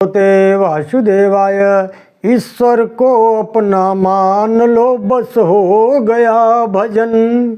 ते वासुदेवाय ईश्वर को अपना मान लो, बस हो गया भजन।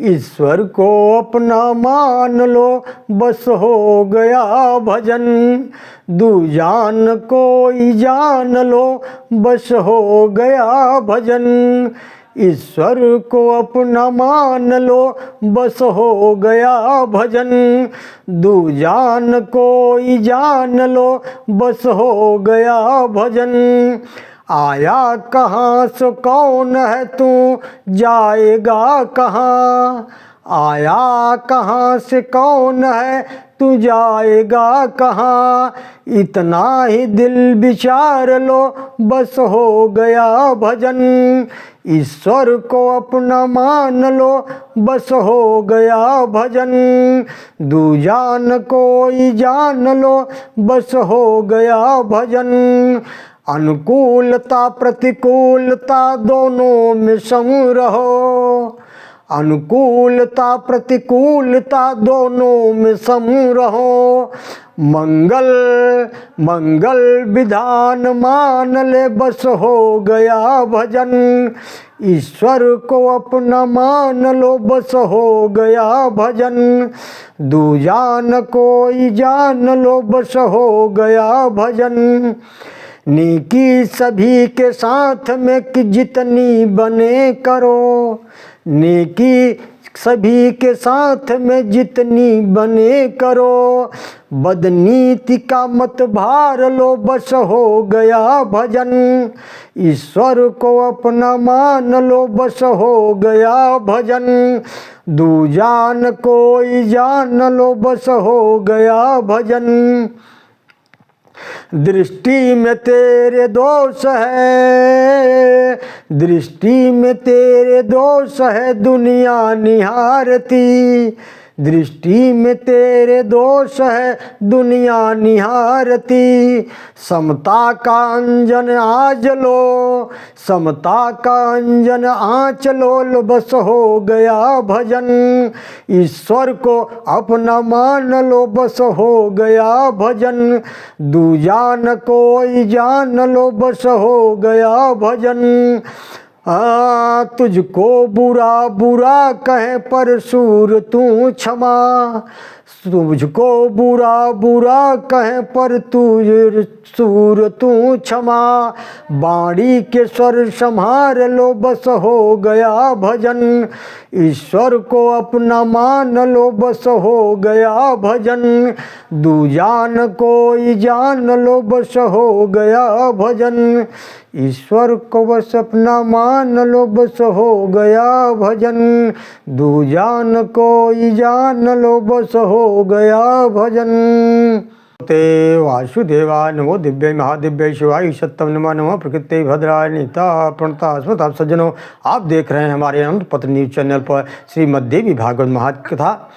ईश्वर को अपना मान लो, बस हो गया भजन। दूजान कोई जान लो, बस हो गया भजन। ईश्वर को अपना मान लो, बस हो गया भजन। दूजान कोई जान लो, बस हो गया भजन। आया कहाँ से कौन है तू, जाएगा कहाँ। आया कहाँ से कौन है तू, जाएगा कहाँ। इतना ही दिल विचार लो, बस हो गया भजन। ईश्वर को अपना मान लो, बस हो गया भजन। दूजान कोई जान लो, बस हो गया भजन। अनुकूलता प्रतिकूलता दोनों में सम रहो। अनुकूलता प्रतिकूलता दोनों में सम रहो। मंगल मंगल विधान मान ले, बस हो गया भजन। ईश्वर को अपना मान लो, बस हो गया भजन। दूजान कोई जान लो, बस हो गया भजन। नेकी सभी के साथ में कि जितनी बने करो। नेकी सभी के साथ में जितनी बने करो। बदनीति का मत भार लो, बस हो गया भजन। ईश्वर को अपना मान लो, बस हो गया भजन। दूजान कोई जान लो, बस हो गया भजन। दृष्टि में तेरे दोष है, दृष्टि में तेरे दोष है दुनिया निहारती। दृष्टि में तेरे दोष है दुनिया निहारती। समता का अंजन आज लो, समता का अंजन आँच लो, बस हो गया भजन। ईश्वर को अपना मान लो, बस हो गया भजन। दूजान कोई जान लो, बस हो गया भजन। तुझको बुरा बुरा कहे पर सूर तू क्षमा। तुझको बुरा बुरा कहे पर तू सूर तू क्षमा। बाणी के स्वर संभार लो, बस हो गया भजन। ईश्वर को अपना मान लो, बस हो गया भजन। दूजान कोई जान लो, बस हो गया भजन। ईश्वर को बस अपना मान लो, बस हो गया भजन। दूजान कोई जान लो, बस हो गया भजन। ते वासुदेवाय नमो दिव्य महादिव्य शिवाय सत्यम नमः नमः प्रकृति भद्राय नीता प्रणता स्मृता सज्जनों, आप देख रहे हैं हमारे अनंत पथ न्यूज चैनल पर श्रीमद् देवी भागवत महाकथा।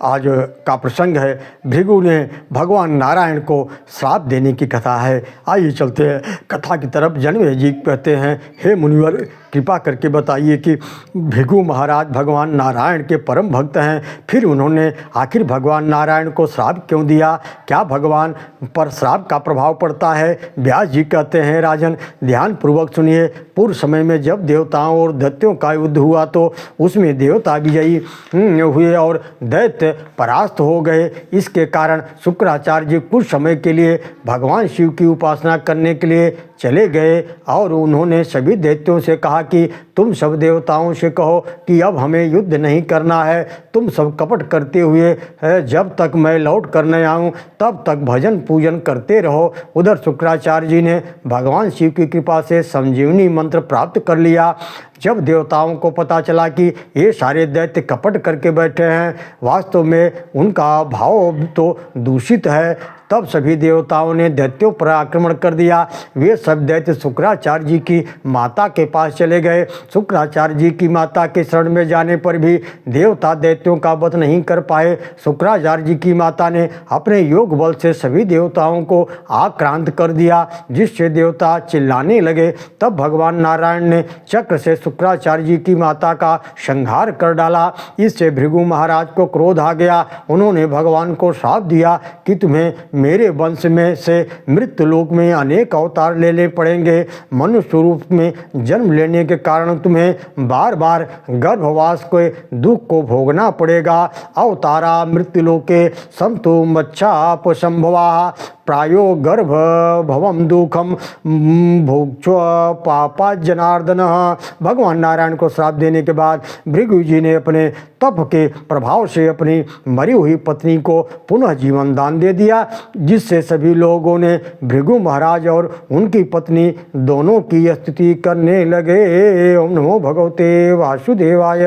आज का प्रसंग है, भृगु ने भगवान नारायण को श्राप देने की कथा है। आइए चलते हैं कथा की तरफ। जनमेजय जी कहते हैं, हे मुनिवर कृपा करके बताइए कि भृगु महाराज भगवान नारायण के परम भक्त हैं, फिर उन्होंने आखिर भगवान नारायण को श्राप क्यों दिया? क्या भगवान पर श्राप का प्रभाव पड़ता है? व्यास जी कहते हैं, राजन ध्यान पूर्वक सुनिए। पूर्व समय में जब देवताओं और दैत्यों का युद्ध हुआ तो उसमें देवता विजयी हुए और दैत्य परास्त हो गए। इसके कारण शुक्राचार्य जी कुछ समय के लिए भगवान शिव की उपासना करने के लिए चले गए और उन्होंने सभी दैत्यों से कहा कि तुम सब देवताओं से कहो कि अब हमें युद्ध नहीं करना है। तुम सब कपट करते हुए जब तक मैं लौट कर न आऊँ तब तक भजन पूजन करते रहो। उधर शुक्राचार्य जी ने भगवान शिव की कृपा से संजीवनी मंत्र प्राप्त कर लिया। जब देवताओं को पता चला कि ये सारे दैत्य कपट करके बैठे हैं, वास्तव में उनका भाव तो दूषित है, तब सभी देवताओं ने दैत्यों पर आक्रमण कर दिया। वे सब दैत्य शुक्राचार्य जी की माता के पास चले गए। शुक्राचार्य जी की माता के शरण में जाने पर भी देवता दैत्यों का वध नहीं कर पाए। शुक्राचार्य जी की माता ने अपने योग बल से सभी देवताओं को आक्रांत कर दिया, जिससे देवता चिल्लाने लगे। तब भगवान नारायण ने चक्र से शुक्राचार्य जी की माता का संहार कर डाला। इससे भृगु महाराज को क्रोध आ गया। उन्होंने भगवान को श्राप दिया कि तुम्हें मेरे वंश में से मृत्यु लोक में अनेक अवतार लेने पड़ेंगे। मनुष्य रूप में जन्म लेने के कारण तुम्हें बार बार गर्भवास के दुख को भोगना पड़ेगा। अवतारा मृत्युलोके संतु मच्छापसंभवा प्रायो गर्भ भवम दुखम भोक्ष्व पापा जनार्दन। भगवान नारायण को श्राप देने के बाद भृगु जी ने अपने तप के प्रभाव से अपनी मरी हुई पत्नी को पुनः जीवन दान दे दिया, जिससे सभी लोगों ने भृगु महाराज और उनकी पत्नी दोनों की स्तुति करने लगे। ओम नमो भगवते वासुदेवाय।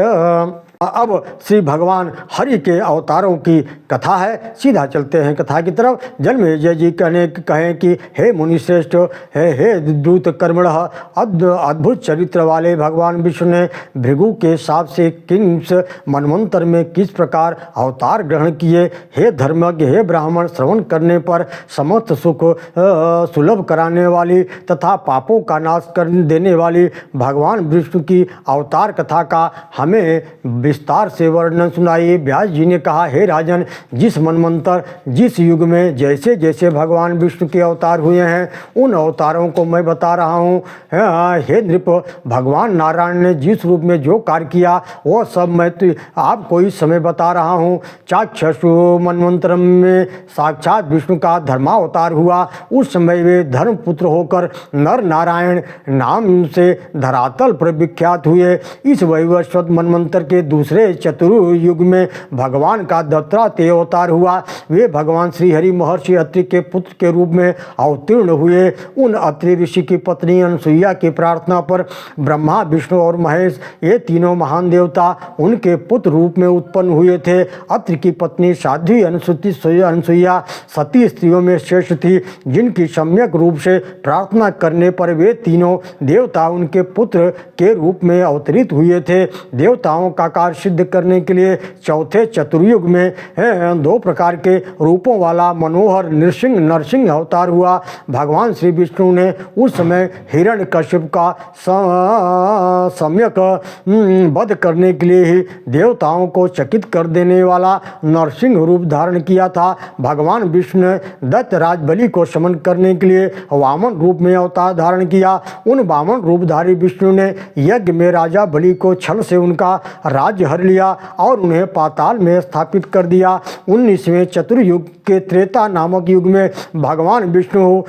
अब श्री भगवान हरि के अवतारों की कथा है। सीधा चलते हैं कथा की तरफ। जन्मेजय जी कहें कि हे मुनिश्रेष्ठ, हे दूत कर्मणः, अद्भुत चरित्र वाले भगवान विष्णु ने भृगु के शाप से किस मनवंतर में किस प्रकार अवतार ग्रहण किए। हे धर्मज्ञ, हे ब्राह्मण, श्रवण करने पर समस्त सुख सुलभ कराने वाली तथा पापों का नाश कर देने वाली भगवान विष्णु की अवतार कथा का हमें विस्तार से वर्णन सुनाइए। व्यास जी ने कहा, हे राजन, जिस मनवंतर जिस युग में जैसे जैसे भगवान विष्णु के अवतार हुए हैं उन अवतारों को मैं बता रहा हूँ। हे नृप, भगवान नारायण ने जिस रूप में जो कार्य किया वह सब मैं आपको इस समय बता रहा हूँ। चाक्षसु मनवंतरम में साक्षात विष्णु का धर्मावतार हुआ। उस समय वे धर्मपुत्र होकर नर नारायण नाम से धरातल पर विख्यात हुए। इस वैवस्वत मनवंतर के दूसरे चतुर्युग में भगवान का दत्तात्रेय अवतार हुआ। वे भगवान श्री हरि महर्षि अत्रि के पुत्र के रूप में अवतीर्ण हुए। उन अत्रि ऋषि की पत्नी अनुसुईया की प्रार्थना पर ब्रह्मा, विष्णु और महेश, ये तीनों महान देवता उनके पुत्र रूप में उत्पन्न हुए थे। अत्रि की पत्नी साध्वी अनुसुईया सती स्त्रियों में श्रेष्ठ थी, जिनकी सम्यक रूप से प्रार्थना करने पर वे तीनों देवता उनके पुत्र के रूप में अवतरित हुए थे। देवताओं का कार्य सिद्ध करने के लिए चौथे चतुर्युग में दो प्रकार के रूपों वाला मनोहर नरसिंह अवतार हुआ। भगवान श्री विष्णु ने उस समय हिरण्यकश्यप का सम्यक वध करने के लिए ही देवताओं को चकित कर देने वाला नरसिंह रूप धारण किया था। भगवान विष्णु ने दैत्यराज बलि को शमन करने के लिए वामन रूप में अवतार धारण किया। उन वामन रूपधारी विष्णु ने यज्ञ में राजा बलि को छल से उनका राज्य हर लिया और उन्हें पाताल में स्थापित कर दिया। 19वें चतुर्युग के त्रेता नामक युग में भगवान विष्णु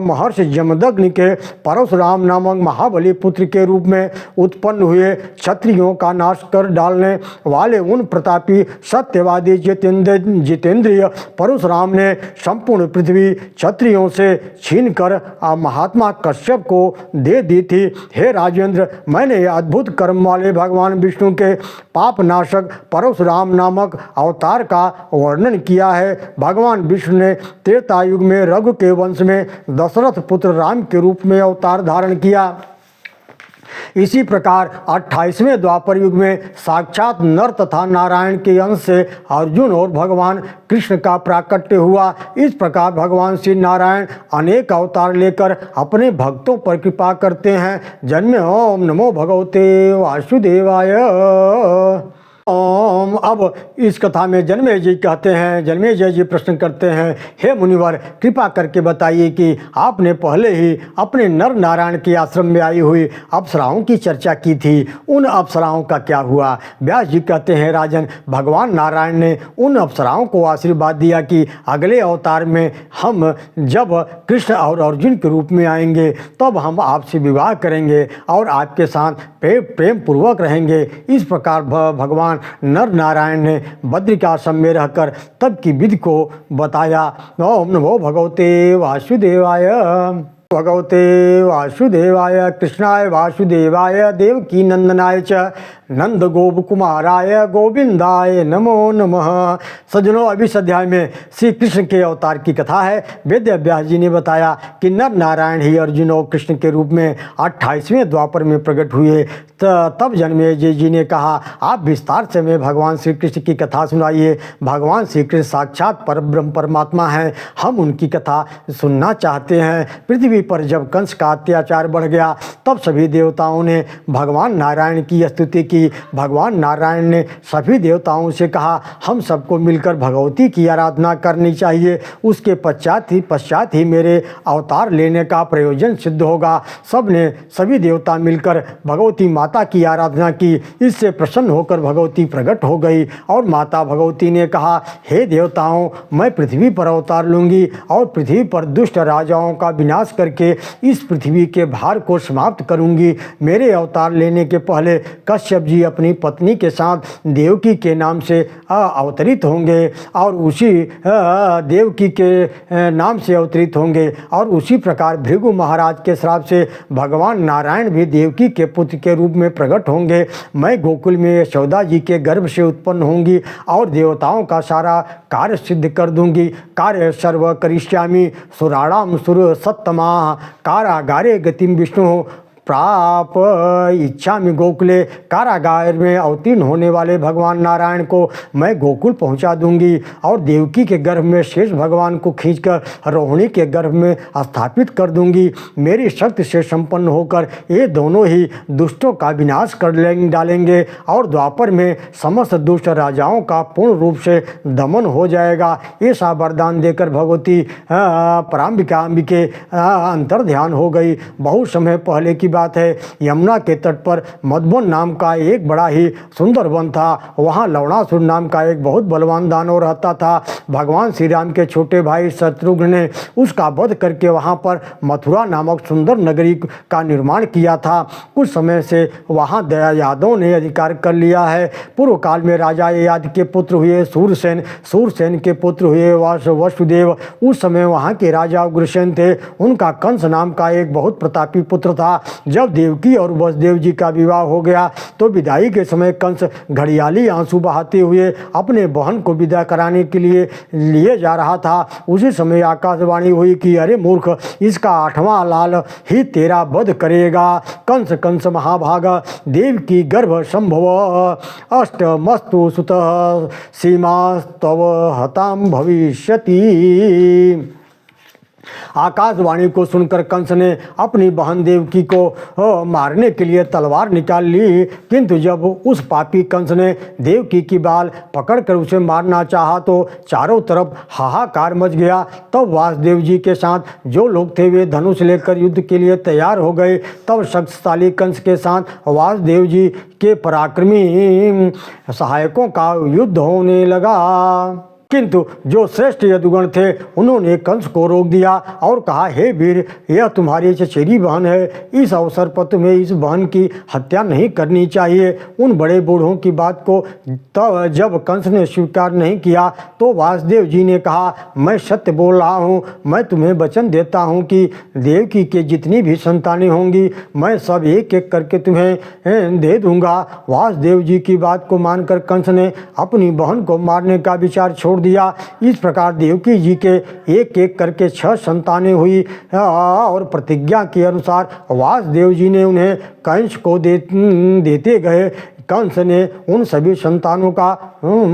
महर्षि जमदग्नि के परशुराम नामक महाबली पुत्र के रूप में उत्पन्न हुए। क्षत्रियों का नाश कर डालने वाले उन प्रतापी सत्यवादी जितेंद्रिय परशुराम ने संपूर्ण पृथ्वी क्षत्रियों से छीनकर महात्मा कश्यप को दे दी थी। हे राजेंद्र, मैंने अद्भुत कर्म वाले भगवान विष्णु के पाप नाशक परशुराम नामक अवतार का वर्णन किया है। भगवान विष्णु ने त्रेता युग में रघु के वंश में दशरथ पुत्र राम के रूप में अवतार धारण किया। इसी प्रकार 28वें द्वापर युग में साक्षात नर तथा नारायण के अंश से अर्जुन और भगवान कृष्ण का प्राकट्य हुआ। इस प्रकार भगवान श्री नारायण अनेक अवतार लेकर अपने भक्तों पर कृपा करते हैं। जन्मे ओम नमो भगवते वासुदेवाय। अब इस कथा में जन्मेजय कहते हैं, जन्मेजय जी प्रश्न करते हैं, हे मुनिवर, कृपा करके बताइए कि आपने पहले ही अपने नर नारायण के आश्रम में आई हुई अप्सराओं की चर्चा की थी, उन अप्सराओं का क्या हुआ। व्यास जी कहते हैं, राजन, भगवान नारायण ने उन अप्सराओं को आशीर्वाद दिया कि अगले अवतार में हम जब कृष्ण और अर्जुन के रूप में आएंगे तब हम आपसे विवाह करेंगे और आपके साथ प्रेम पूर्वक रहेंगे। इस प्रकार भगवान नर नारायण ने बद्रिकाश्रम में रहकर तब की विधि को बताया। ओम नमो भगवते वासुदेवाय। भगवते वासुदेवाय कृष्णाय वासुदेवाय देवकी नंदनाय च नंद गोप कुमाराय गोविंदाय नमो नमः। सज्जनों, अभी इस अध्याय में श्री कृष्ण के अवतार की कथा है। वेद व्यास जी ने बताया कि नर नारायण ही अर्जुन और कृष्ण के रूप में 28वें द्वापर में प्रकट हुए। तब जन्मेजय जी ने कहा, आप विस्तार से में भगवान श्री कृष्ण की कथा सुनाइए। भगवान श्री कृष्ण साक्षात परब्रह्म परमात्मा हैं, हम उनकी कथा सुनना चाहते हैं। पृथ्वी पर जब कंस का अत्याचार बढ़ गया तब सभी देवताओं ने भगवान नारायण की स्तुति की। की। भगवान नारायण ने सभी देवताओं से कहा, हम सबको मिलकर भगवती की आराधना करनी चाहिए, उसके पश्चात ही मेरे अवतार लेने का प्रयोजन सिद्ध होगा। सभी देवता मिलकर भगवती माता की आराधना की। इससे प्रसन्न होकर भगवती प्रकट हो गई और माता भगवती ने कहा, हे देवताओं, मैं पृथ्वी पर अवतार लूँगी और पृथ्वी पर दुष्ट राजाओं का विनाश करके इस पृथ्वी के भार को समाप्त करूँगी। मेरे अवतार लेने के पहले कश्यप जी अपनी पत्नी के साथ देवकी के नाम से अवतरित होंगे और उसी देवकी के नाम से अवतरित होंगे और उसी प्रकार भृगु महाराज के श्राप से भगवान नारायण भी देवकी के पुत्र के रूप में प्रकट होंगे। मैं गोकुल में यशोदा जी के गर्भ से उत्पन्न होंगी और देवताओं का सारा कार्य सिद्ध कर दूंगी। कार्य सर्व करिष्यामि सुराणाम सुर सत्तमा कारागारे गतिम विष्णु प्राप इच्छा में। गोकुले कारागार में अवतीर्ण होने वाले भगवान नारायण को मैं गोकुल पहुंचा दूंगी और देवकी के गर्भ में शेष भगवान को खींचकर रोहिणी के गर्भ में स्थापित कर दूंगी। मेरी शक्ति से संपन्न होकर ये दोनों ही दुष्टों का विनाश कर डालेंगे और द्वापर में समस्त दुष्ट राजाओं का पूर्ण रूप से दमन हो जाएगा। ऐसा वरदान देकर भगवती पराम्बिका अंबिके अंतर ध्यान हो गई। बहुत समय पहले की बात है, यमुना के तट पर मधुबन नाम का एक बड़ा ही सुंदर वन था। वहाँ लवणासुर नाम का एक बहुत बलवान दानव रहता था। भगवान श्री राम के छोटे भाई शत्रुघ्न ने उसका वध करके वहाँ पर मथुरा नामक सुंदर नगरी का निर्माण किया था। कुछ समय से वहाँ यादवों ने अधिकार कर लिया है। पूर्व काल में राजा ययाति के पुत्र हुए सूरसेन, सूरसेन के पुत्र हुए वसुदेव। उस समय वहाँ के राजा उग्रसेन थे। उनका कंस नाम का एक बहुत प्रतापी पुत्र था। जब देवकी और वसुदेव जी का विवाह हो गया तो विदाई के समय कंस घड़ियाली आंसू बहाते हुए अपने बहन को विदा कराने के लिए जा रहा था। उसी समय आकाशवाणी हुई कि अरे मूर्ख, इसका 8वां लाल ही तेरा वध करेगा। कंस महाभाग देवकी गर्भ संभव अष्टमस्तु सुत सीमा तव हताम भविष्यति। आकाशवाणी को सुनकर कंस ने अपनी बहन देवकी को मारने के लिए तलवार निकाल ली, किंतु जब उस पापी कंस ने देवकी की बाल पकड़कर उसे मारना चाहा तो चारों तरफ हाहाकार मच गया। तब वासुदेव जी के साथ जो लोग थे वे धनुष लेकर युद्ध के लिए तैयार हो गए। तब शक्तिशाली कंस के साथ वासुदेव जी के पराक्रमी सहायकों का युद्ध होने लगा, किंतु जो श्रेष्ठ यदुगण थे उन्होंने कंस को रोक दिया और कहा, हे वीर, यह तुम्हारी चचेरी बहन है। इस अवसर पर तुम्हें इस बहन की हत्या नहीं करनी चाहिए। उन बड़े बूढ़ों की बात को तब जब कंस ने स्वीकार नहीं किया तो वासुदेव जी ने कहा, मैं सत्य बोल रहा हूँ। मैं तुम्हें वचन देता हूँ कि देवकी के जितनी भी संतानें होंगी मैं सब एक एक करके तुम्हें दे दूंगा। वासुदेव जी की बात को मानकर कंस ने अपनी बहन को मारने का विचार छोड़ दिया। इस प्रकार देवकी जी के एक एक करके 6 संतानें हुई और प्रतिज्ञा के अनुसार वासुदेव जी ने उन्हें कंस को देते गए। कंस ने उन सभी संतानों का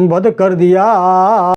वध कर दिया।